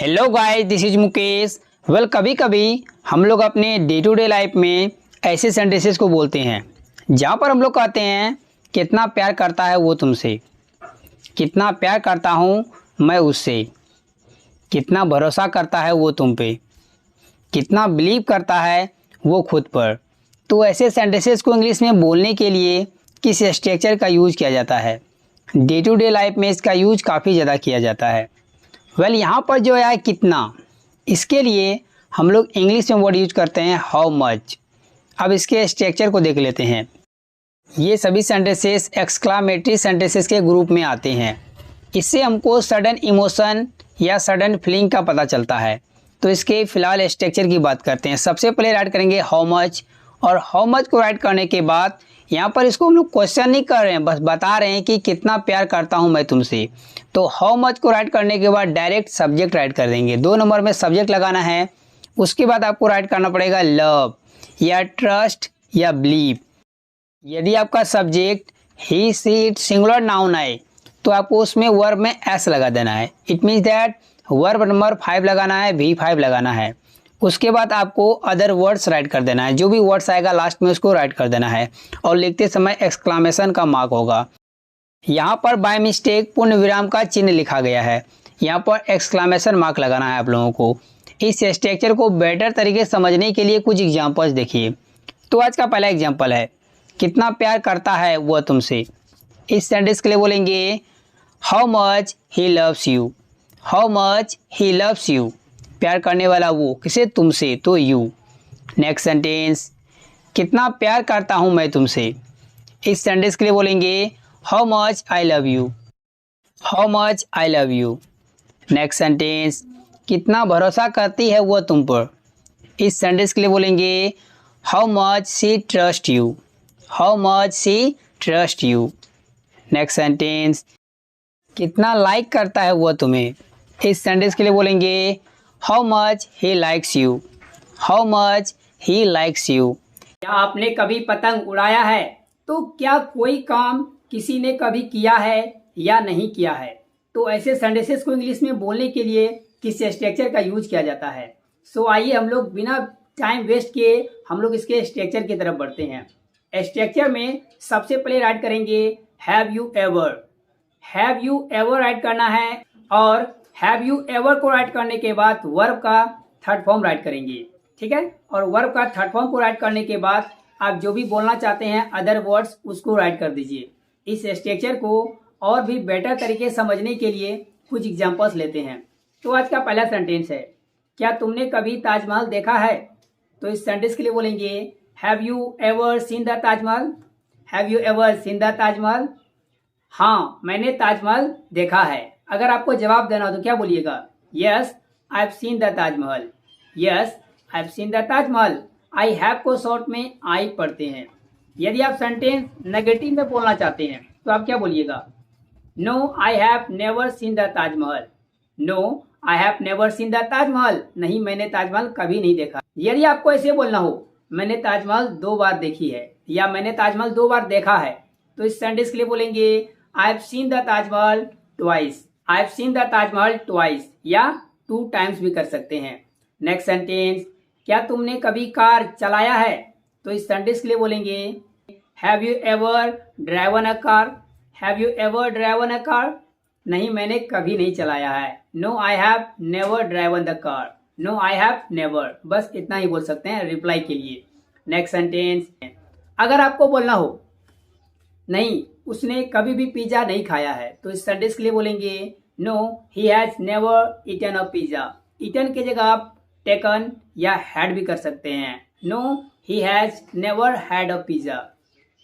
Hello guys, this is Mukesh. कभी कभी हम लोग अपने डे टू डे लाइफ में ऐसे सेंटेंसेस को बोलते हैं जहाँ पर हम लोग कहते हैं कितना प्यार करता है वो तुमसे, कितना प्यार करता हूँ मैं उससे, कितना भरोसा करता है वो तुम पे, कितना बिलीव करता है वो खुद पर। तो ऐसे सेंटेंसेस को इंग्लिश में बोलने के लिए किस स्ट्रक्चर का यूज़ किया जाता है? डे टू डे लाइफ में इसका यूज काफ़ी ज़्यादा किया जाता है। यहाँ पर जो है कितना, इसके लिए हम लोग इंग्लिश में वर्ड यूज करते हैं हाउ मच। अब इसके स्ट्रक्चर को देख लेते हैं। ये सभी सेंटेंसेस एक्सक्लामेटरी सेंटेंसेस के ग्रुप में आते हैं। इससे हमको सडन इमोशन या सडन फीलिंग का पता चलता है। तो इसके फिलहाल स्ट्रक्चर की बात करते हैं। सबसे पहले राइट करेंगे हाउ मच, और हाउ मच को राइट करने के बाद यहाँ पर इसको हम लोग क्वेश्चन नहीं कर रहे हैं, बस बता रहे हैं कि कितना प्यार करता हूँ मैं तुमसे। तो हाउ मच को राइट करने के बाद डायरेक्ट सब्जेक्ट राइट कर देंगे। 2 नंबर में सब्जेक्ट लगाना है। उसके बाद आपको राइट करना पड़ेगा लव या ट्रस्ट या बिलीव। यदि आपका subject he see it singular noun है तो आपको उसमें वर्ब में एस लगा देना है। It means that verb number 5 लगाना है, V5 लगाना है। उसके बाद आपको अदर वर्ड्स राइट कर देना है। जो भी वर्ड्स आएगा लास्ट में उसको राइट कर देना है, और लिखते समय एक्सक्लामेशन का मार्क होगा। यहाँ पर बाय मिस्टेक पूर्ण विराम का चिन्ह लिखा गया है, यहाँ पर एक्सक्लामेशन मार्क लगाना है आप लोगों को। इस स्ट्रक्चर को बेटर तरीके से समझने के लिए कुछ एग्जांपल्स देखिए। तो आज का पहला एग्जांपल है कितना प्यार करता है वह तुमसे। इस सेंटेंस के लिए बोलेंगे how much he loves you. How much he loves you, प्यार करने वाला वो, किसे? तुमसे, तो यू। नेक्स्ट सेंटेंस, कितना प्यार करता हूँ मैं तुमसे। इस सेंटेंस के लिए बोलेंगे how much I love you. How much I love you. Next sentence, कितना भरोसा करती है वो तुम पर। इस सेंटेंस के लिए बोलेंगे how much she trust you. How much she trust you. Next sentence, कितना लाइक करता है वो तुम्हें। इस सेंटेंस के लिए बोलेंगे how much he likes you. How much he likes you. क्या आपने कभी पतंग उड़ाया है? तो क्या कोई काम किसी ने कभी किया है या नहीं किया है? तो ऐसे सेंटेंसेस को इंग्लिश में बोलने के लिए किस स्ट्रक्चर का यूज किया जाता है? आइए हम लोग बिना टाइम वेस्ट किए हम लोग इसके स्ट्रक्चर की तरफ बढ़ते हैं। स्ट्रक्चर में सबसे पहले राइट करेंगे have you ever. Have you ever right करना है, और हैव यू एवर को राइट करने के बाद वर्ब का थर्ड फॉर्म राइट करेंगे, ठीक है। और वर्ब का थर्ड फॉर्म को राइट करने के बाद आप जो भी बोलना चाहते हैं अदर वर्ड्स उसको राइट कर दीजिए। इस स्ट्रक्चर को और भी बेटर तरीके से समझने के लिए कुछ एग्जांपल्स लेते हैं। तो आज का पहला सेंटेंस है, क्या तुमने कभी ताजमहल देखा है? तो इस सेंटेंस के लिए बोलेंगे have you ever seen the Taj Mahal. Have you ever seen the Taj Mahal. हाँ, मैंने ताजमहल देखा है। अगर आपको जवाब देना हो तो क्या बोलिएगा? Yes I have seen the Taj Mahal. Yes I have seen the Taj Mahal. I have को शॉर्ट में आई पढ़ते हैं। यदि आप सेंटेंस नेगेटिव में बोलना चाहते हैं तो आप क्या बोलिएगा? No I have never seen the Taj Mahal. No I have never seen the Taj Mahal. नहीं, मैंने ताजमहल कभी नहीं देखा। यदि आपको ऐसे बोलना हो मैंने ताजमहल 2 बार देखी है या मैंने ताजमहल 2 बार देखा है, तो इस सेंटेंस के लिए बोलेंगे I have seen the Taj Mahal twice. I have seen the Taj Mahal twice, या 2 टाइम्स भी कर सकते हैं। नेक्स्ट सेंटेंस, क्या तुमने कभी कार चलाया है? तो इस सेंटेंस के लिए बोलेंगे have you ever driven a car. Have you ever driven a car. नहीं, मैंने कभी नहीं चलाया है। No I have never driven the car. No I have never. बस इतना ही बोल सकते हैं रिप्लाई के लिए। नेक्स्ट सेंटेंस, अगर आपको बोलना हो नहीं उसने कभी भी पिज्जा नहीं खाया है, तो इस सेंटेंस के लिए बोलेंगे no he has never eaten a pizza. Eaten की जगह आप टेकन या हैड भी कर सकते हैं। No he has never had a pizza.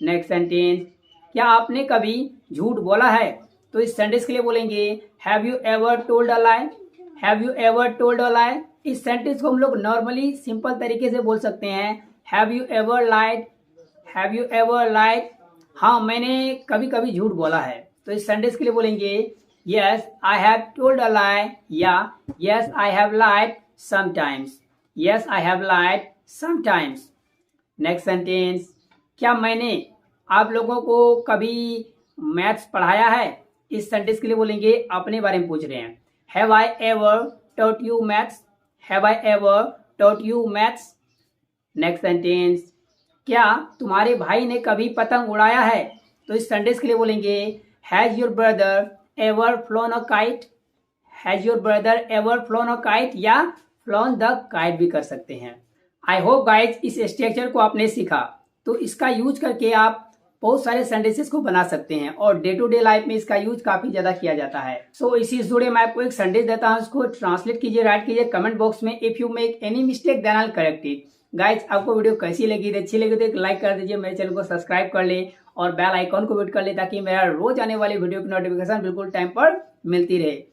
Next sentence, क्या आपने कभी झूठ बोला है? तो इस सेंटेंस के लिए बोलेंगे have you ever told a lie. Have you ever told a lie. इस सेंटेंस को हम लोग नॉर्मली सिंपल तरीके से बोल सकते हैं have you ever lied. Have you ever lied. हाँ, मैंने कभी कभी झूठ बोला है। तो इस सेंटेंस के लिए बोलेंगे yes I have told a lie, या yes I have lied sometimes. Yes I have lied sometimes. Next sentence, क्या मैंने आप लोगों को कभी मैथ्स पढ़ाया है? इस सेंटेंस के लिए बोलेंगे अपने बारे में पूछ रहे हैं have I ever taught you maths? Have I ever taught you maths? Next sentence, क्या तुम्हारे भाई ने कभी पतंग उड़ाया है? तो इस सेंटेंस के लिए बोलेंगे has your brother ever phloem a kite? Has your brother ever phloem a kite या फ्लोन द काइट भी कर सकते हैं। आई होप गाइज इस स्ट्रक्चर को आपने सीखा, तो इसका यूज करके आप बहुत सारे सेंटेंसेस को बना सकते हैं और डे टू डे लाइफ में इसका यूज काफी ज्यादा किया जाता है। सो इसी जुड़े मैं आपको एक सेंटेंस देता हूं, उसको ट्रांसलेट कीजिए, राइट कीजिए कमेंट बॉक्स में। If you make any mistake then I will correct it. Guys आपको वीडियो कैसी लगी? अच्छी लगी तो एक लाइक कर दीजिए, मेरे चैनल को सब्सक्राइब कर ले और बेल आइकॉन को हिट कर ले ताकि मेरा रोज आने वाली वीडियो की नोटिफिकेशन बिल्कुल टाइम पर मिलती रहे।